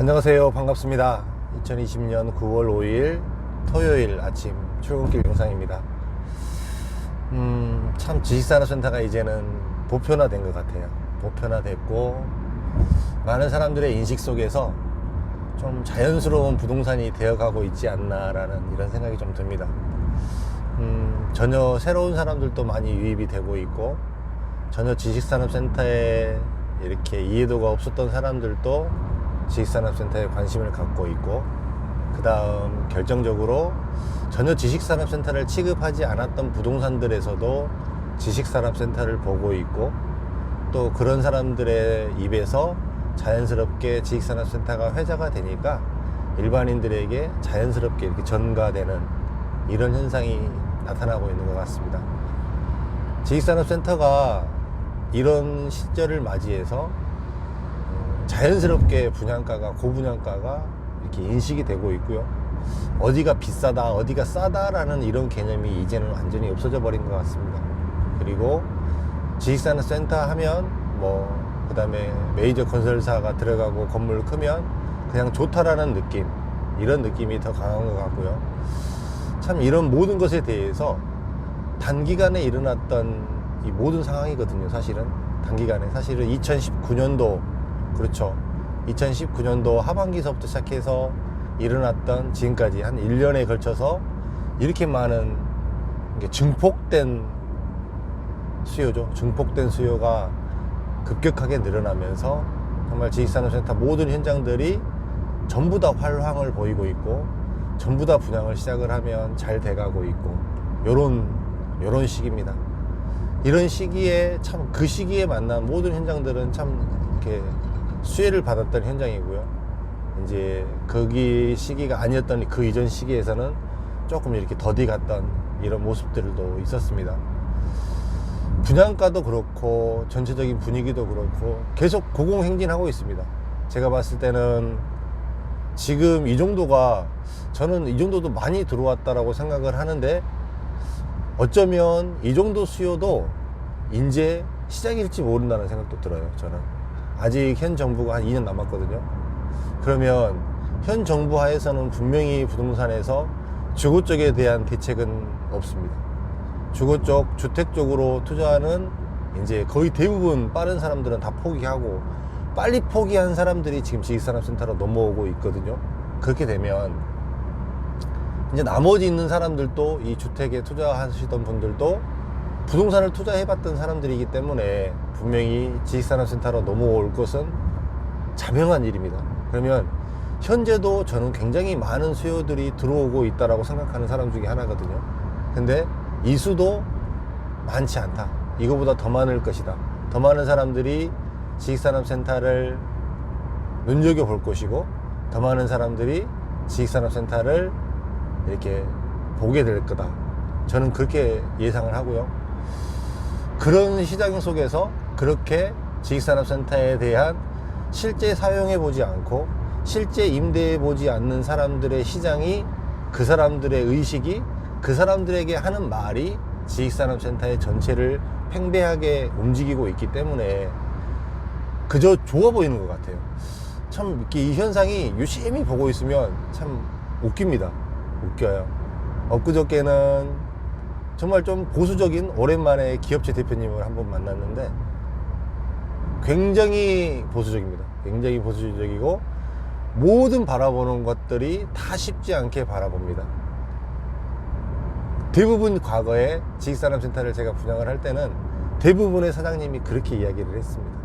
안녕하세요. 반갑습니다. 2020년 9월 5일 토요일 아침 출근길 영상입니다. 참 지식산업센터가 이제는 보편화된 것 같아요. 보편화됐고 많은 사람들의 인식 속에서 좀 자연스러운 부동산이 되어가고 있지 않나라는 이런 생각이 좀 듭니다. 전혀 새로운 사람들도 많이 유입이 되고 있고, 전혀 지식산업센터에 이렇게 이해도가 없었던 사람들도 지식산업센터에 관심을 갖고 있고, 그 다음 결정적으로 전혀 지식산업센터를 취급하지 않았던 부동산들에서도 지식산업센터를 보고 있고, 또 그런 사람들의 입에서 자연스럽게 지식산업센터가 회자가 되니까 일반인들에게 자연스럽게 이렇게 전가되는 이런 현상이 나타나고 있는 것 같습니다. 지식산업센터가 이런 시절을 맞이해서 자연스럽게 분양가가, 고분양가가 이렇게 인식이 되고 있고요. 어디가 비싸다, 어디가 싸다라는 이런 개념이 이제는 완전히 없어져 버린 것 같습니다. 그리고 지식산업센터 하면 그 다음에 메이저 건설사가 들어가고 건물 크면 그냥 좋다라는 느낌, 이런 느낌이 더 강한 것 같고요. 참 이런 모든 것에 대해서 단기간에 일어났던 이 모든 상황이거든요. 사실은 단기간에, 사실은 2019년도, 그렇죠, 2019년도 하반기서부터 시작해서 일어났던 지금까지 한 1년에 걸쳐서 이렇게 많은 증폭된 수요죠. 증폭된 수요가 급격하게 늘어나면서 정말 지식산업센터 모든 현장들이 전부 다 활황을 보이고 있고, 전부 다 분양을 시작을 하면 잘 돼가고 있고, 요런 시기입니다. 이런 시기에 참 그 시기에 만난 모든 현장들은 참 이렇게 수혜를 받았던 현장이고요. 이제 거기 시기가 아니었던 그 이전 시기에서는 조금 이렇게 더디 갔던 이런 모습들도 있었습니다. 분양가도 그렇고 전체적인 분위기도 그렇고 계속 고공행진하고 있습니다. 제가 봤을 때는 지금 이 정도가, 저는 이 정도도 많이 들어왔다라고 생각을 하는데, 어쩌면 이 정도 수요도 이제 시작일지 모른다는 생각도 들어요. 저는 아직 현 정부가 한 2년 남았거든요. 그러면 현 정부 하에서는 분명히 부동산에서 주거 쪽에 대한 대책은 없습니다. 주거 쪽, 주택 쪽으로 투자하는 이제 거의 대부분 빠른 사람들은 다 포기하고, 빨리 포기한 사람들이 지금 지식산업센터로 넘어오고 있거든요. 그렇게 되면 이제 나머지 있는 사람들도, 이 주택에 투자하시던 분들도 부동산을 투자해봤던 사람들이기 때문에 분명히 지식산업센터로 넘어올 것은 자명한 일입니다. 그러면 현재도 저는 굉장히 많은 수요들이 들어오고 있다라고 생각하는 사람 중에 하나거든요. 근데 이 수도 많지 않다. 이거보다 더 많을 것이다. 더 많은 사람들이 지식산업센터를 눈여겨볼 것이고, 더 많은 사람들이 지식산업센터를 이렇게 보게 될 거다. 저는 그렇게 예상을 하고요. 그런 시장 속에서 그렇게 지식산업센터에 대한 실제 사용해 보지 않고 실제 임대해 보지 않는 사람들의 시장이, 그 사람들의 의식이, 그 사람들에게 하는 말이 지식산업센터의 전체를 팽배하게 움직이고 있기 때문에 그저 좋아 보이는 것 같아요. 참 이렇게 이 현상이 유심히 보고 있으면 참 웃깁니다. 웃겨요. 엊그저께는 정말 좀 보수적인, 오랜만에 기업체 대표님을 한번 만났는데 굉장히 보수적입니다. 굉장히 보수적이고 모든 바라보는 것들이 다 쉽지 않게 바라봅니다. 대부분 과거에 지식산업센터를 제가 분양을 할 때는 대부분의 사장님이 그렇게 이야기를 했습니다.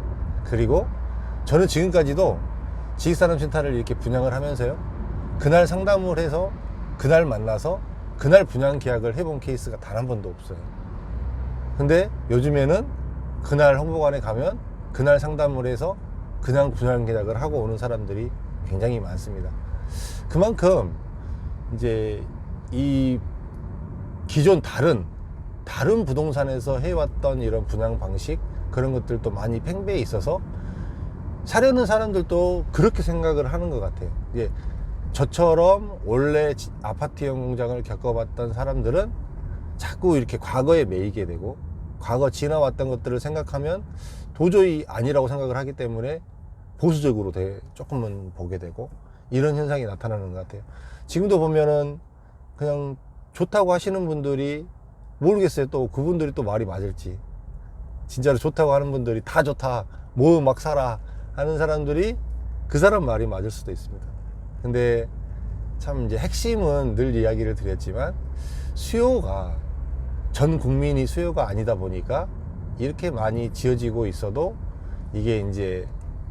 그리고 저는 지금까지도 지식산업센터를 이렇게 분양을 하면서요, 그날 상담을 해서 그날 만나서 그날 분양 계약을 해본 케이스가 단 한 번도 없어요. 근데 요즘에는 그날 홍보관에 가면 그날 상담을 해서 그냥 분양 계약을 하고 오는 사람들이 굉장히 많습니다. 그만큼 이제 이 기존 다른 부동산에서 해왔던 이런 분양 방식, 그런 것들도 많이 팽배해 있어서 사려는 사람들도 그렇게 생각을 하는 것 같아요. 이제 저처럼 원래 아파트형 공장을 겪어봤던 사람들은 자꾸 이렇게 과거에 매이게 되고, 과거 지나왔던 것들을 생각하면 도저히 아니라고 생각을 하기 때문에 보수적으로 조금은 보게 되고 이런 현상이 나타나는 것 같아요. 지금도 보면은 그냥 좋다고 하시는 분들이 모르겠어요. 또 그분들이 또 말이 맞을지. 진짜로 좋다고 하는 분들이 다 좋다, 뭐 막 사라 하는 사람들이 그 사람 말이 맞을 수도 있습니다. 근데 참 이제 핵심은 늘 이야기를 드렸지만 수요가 전 국민이 수요가 아니다 보니까 이렇게 많이 지어지고 있어도 이게 이제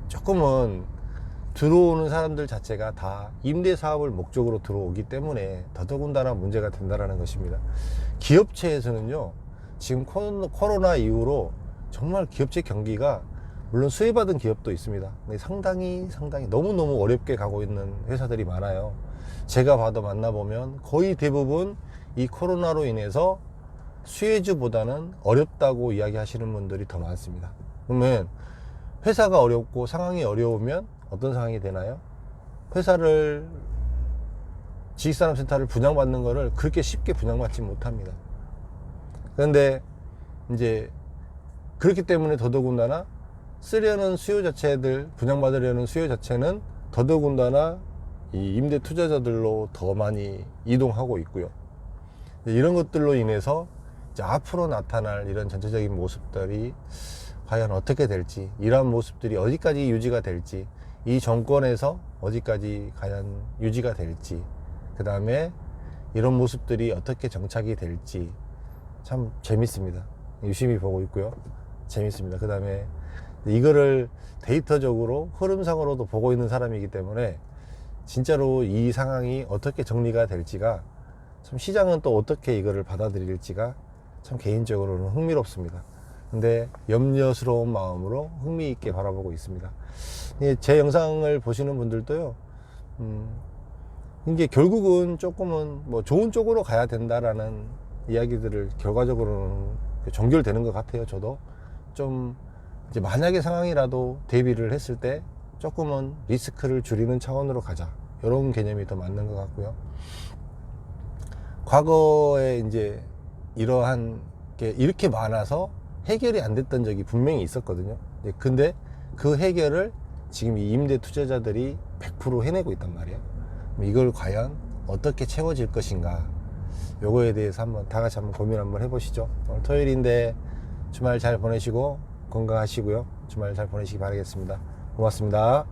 조금은 들어오는 사람들 자체가 다 임대 사업을 목적으로 들어오기 때문에 더더군다나 문제가 된다는 것입니다. 기업체에서는요, 지금 코로나 이후로 정말 기업체 경기가 물론 수혜받은 기업도 있습니다. 근데 상당히 너무너무 어렵게 가고 있는 회사들이 많아요. 제가 봐도 만나보면 거의 대부분 이 코로나로 인해서 수혜주보다는 어렵다고 이야기하시는 분들이 더 많습니다. 그러면 회사가 어렵고 상황이 어려우면 어떤 상황이 되나요? 회사를 지식산업센터를 분양받는 거를 그렇게 쉽게 분양받지 못합니다. 그런데 이제 그렇기 때문에 더더군다나 쓰려는 수요 자체들, 분양받으려는 수요 자체는 더더군다나 이 임대 투자자들로 더 많이 이동하고 있고요. 이런 것들로 인해서 이제 앞으로 나타날 이런 전체적인 모습들이 과연 어떻게 될지, 이러한 모습들이 어디까지 유지가 될지, 이 정권에서 어디까지 과연 유지가 될지, 그 다음에 이런 모습들이 어떻게 정착이 될지 참 재밌습니다. 유심히 보고 있고요. 재밌습니다. 그 다음에 이거를 데이터적으로 흐름상으로도 보고 있는 사람이기 때문에 진짜로 이 상황이 어떻게 정리가 될지가 참, 시장은 또 어떻게 이거를 받아들일지가 참 개인적으로는 흥미롭습니다. 근데 염려스러운 마음으로 흥미있게 바라보고 있습니다. 제 영상을 보시는 분들도요, 이게 결국은 조금은 뭐 좋은 쪽으로 가야 된다라는 이야기들을 결과적으로는 종결되는 것 같아요. 저도 좀 이제 만약에 상황이라도 대비를 했을 때 조금은 리스크를 줄이는 차원으로 가자, 이런 개념이 더 맞는 것 같고요. 과거에 이제 이러한 게 이렇게 많아서 해결이 안 됐던 적이 분명히 있었거든요. 근데 그 해결을 지금 이 임대 투자자들이 100% 해내고 있단 말이에요. 이걸 과연 어떻게 채워질 것인가, 요거에 대해서 한번 다 같이 한번 고민 한번 해보시죠. 오늘 토요일인데 주말 잘 보내시고 건강하시고요. 주말 잘 보내시기 바라겠습니다. 고맙습니다.